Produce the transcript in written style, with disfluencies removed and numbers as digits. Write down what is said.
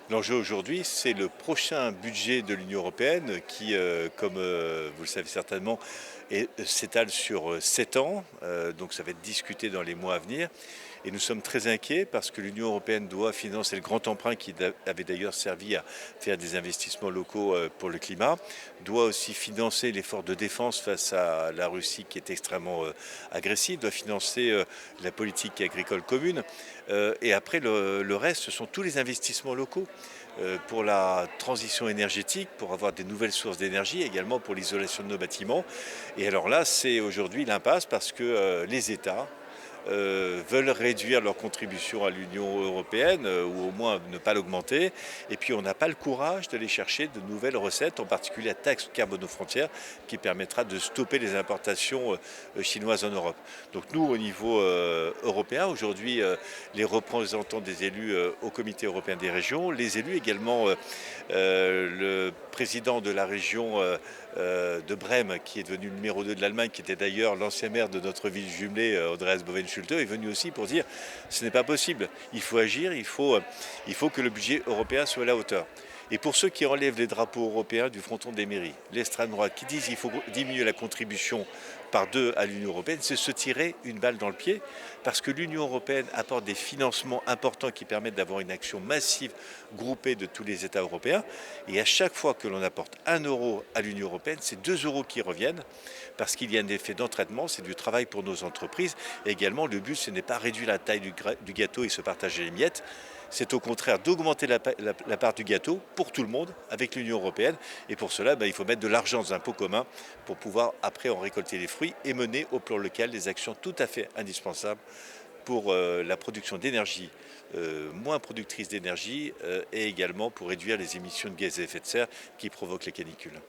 L'enjeu aujourd'hui, c'est le prochain budget de l'Union européenne qui, comme vous le savez certainement, s'étale sur 7 ans. Donc ça va être discuté dans les mois à venir. Et nous sommes très inquiets parce que l'Union européenne doit financer le grand emprunt qui avait d'ailleurs servi à faire des investissements locaux pour le climat, doit aussi financer l'effort de défense face à la Russie qui est extrêmement agressive, doit financer la politique agricole commune. Et après, le reste, ce sont tous les investissements locaux pour la transition énergétique, pour avoir des nouvelles sources d'énergie, également pour l'isolation de nos bâtiments. Et alors là, c'est aujourd'hui l'impasse parce que les États veulent réduire leur contribution à l'Union européenne ou au moins ne pas l'augmenter. Et puis on n'a pas le courage d'aller chercher de nouvelles recettes, en particulier la taxe carbone aux frontières qui permettra de stopper les importations chinoises en Europe. Donc nous, au niveau européen, aujourd'hui, les représentants des élus au Comité européen des régions, les élus également, le président de la région de Brême, qui est devenu le numéro 2 de l'Allemagne, qui était d'ailleurs l'ancien maire de notre ville jumelée, Andreas Bovenschulte, est venu aussi pour dire ce n'est pas possible, il faut agir, il faut que le budget européen soit à la hauteur. Et pour ceux qui enlèvent les drapeaux européens du fronton des mairies, l'extrême droite qui disent qu'il faut diminuer la contribution par 2 à l'Union européenne, c'est se tirer une balle dans le pied, parce que l'Union européenne apporte des financements importants qui permettent d'avoir une action massive groupée de tous les États européens. Et à chaque fois que l'on apporte 1 euro à l'Union européenne, c'est 2 euros qui reviennent, parce qu'il y a un effet d'entraînement, c'est du travail pour nos entreprises. Et également, le but, ce n'est pas réduire la taille du gâteau et se partager les miettes, c'est au contraire d'augmenter la part du gâteau pour tout le monde avec l'Union européenne. Et pour cela, il faut mettre de l'argent dans un pot commun pour pouvoir après en récolter les fruits et mener au plan local des actions tout à fait indispensables pour la production d'énergie moins productrice d'énergie et également pour réduire les émissions de gaz à effet de serre qui provoquent les canicules.